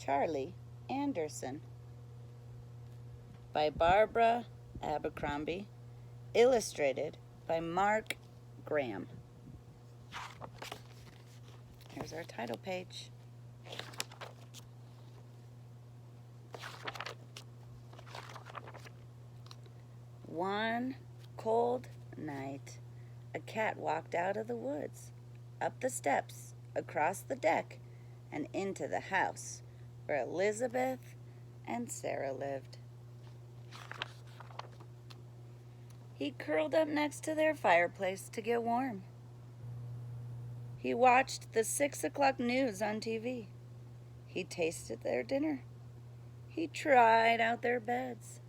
Charlie Anderson by Barbara Abercrombie, illustrated by Mark Graham. Here's our title page. One cold night, a cat walked out of the woods, up the steps, across the deck, and into the house where Elizabeth and Sarah lived. He curled up next to their fireplace to get warm. He watched the 6 o'clock news on TV. He tasted their dinner. He tried out their beds.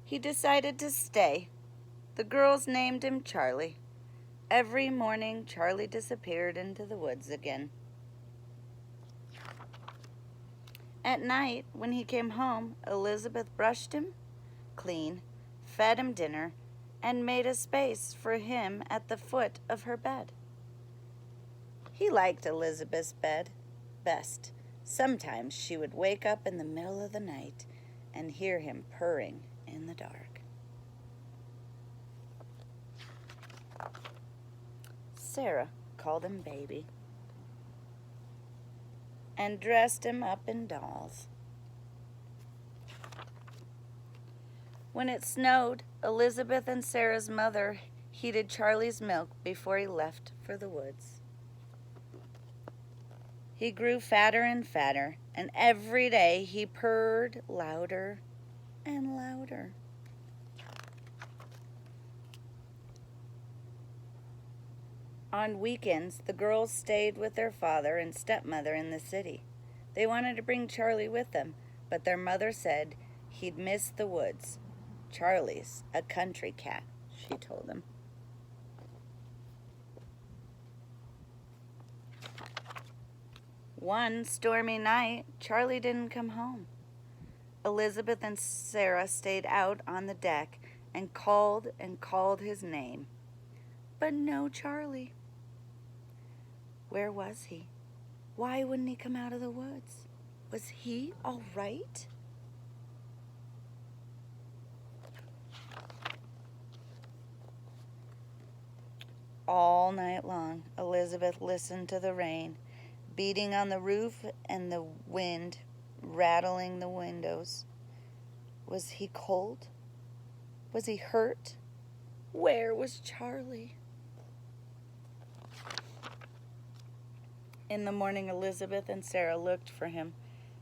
He decided to stay. The girls named him Charlie. Every morning, Charlie disappeared into the woods again. At night, when he came home, Elizabeth brushed him clean, fed him dinner, and made a space for him at the foot of her bed. He liked Elizabeth's bed best. Sometimes she would wake up in the middle of the night and hear him purring in the dark. Sarah called him baby and dressed him up in dolls. When it snowed, Elizabeth and Sarah's mother heated Charlie's milk before he left for the woods. He grew fatter and fatter, and every day he purred louder and louder. On weekends, the girls stayed with their father and stepmother in the city. They wanted to bring Charlie with them, but their mother said he'd miss the woods. Charlie's a country cat, she told them. One stormy night, Charlie didn't come home. Elizabeth and Sarah stayed out on the deck and called his name. But no Charlie. Where was he? Why wouldn't he come out of the woods? Was he all right? All night long, Elizabeth listened to the rain beating on the roof and the wind rattling the windows. Was he cold? Was he hurt? Where was Charlie? In the morning, Elizabeth and Sarah looked for him.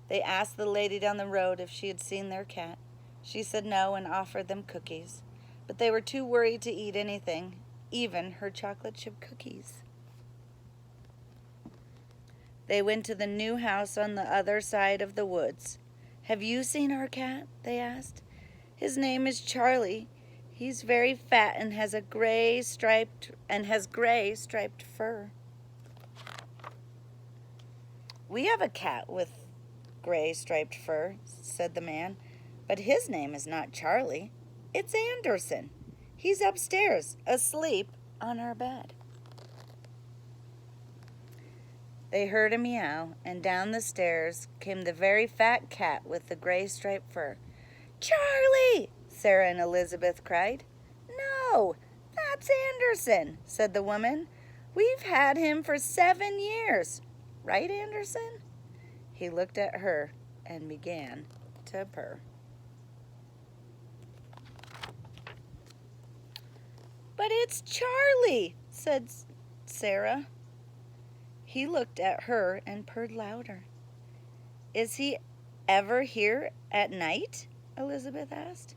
They asked the lady down the road if she had seen their cat. She said no and offered them cookies, but they were too worried to eat anything, even her chocolate chip cookies. They went to the new house on the other side of the woods. Have you seen our cat? They asked. His name is Charlie. He's very fat and has gray striped fur. We have a cat with gray striped fur, said the man, but his name is not Charlie. It's Anderson. He's upstairs, asleep on our bed. They heard a meow, and down the stairs came the very fat cat with the gray striped fur. Charlie! Sarah and Elizabeth cried. No, that's Anderson, said the woman. We've had him for 7 years. Right, Anderson? He looked at her and began to purr. But it's Charlie, said Sarah. He looked at her and purred louder. Is he ever here at night? Elizabeth asked.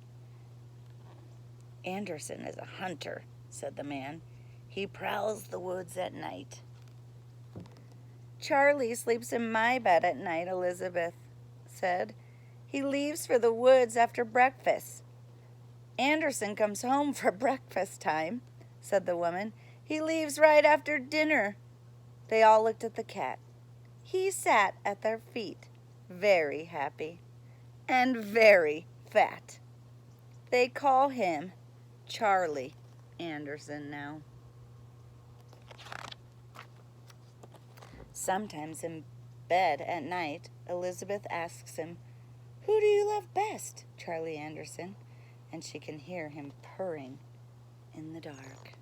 Anderson is a hunter, said the man. He prowls the woods at night. Charlie sleeps in my bed at night, Elizabeth said. He leaves for the woods after breakfast. Anderson comes home for breakfast time, said the woman. He leaves right after dinner. They all looked at the cat. He sat at their feet, very happy and very fat. They call him Charlie Anderson now. Sometimes in bed at night, Elizabeth asks him, "Who do you love best, Charlie Anderson?" And she can hear him purring in the dark.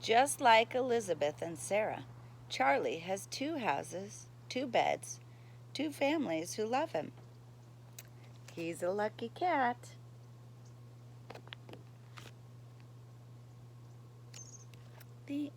Just like Elizabeth and Sarah, Charlie has 2 houses, 2 beds, 2 families who love him. He's a lucky cat. The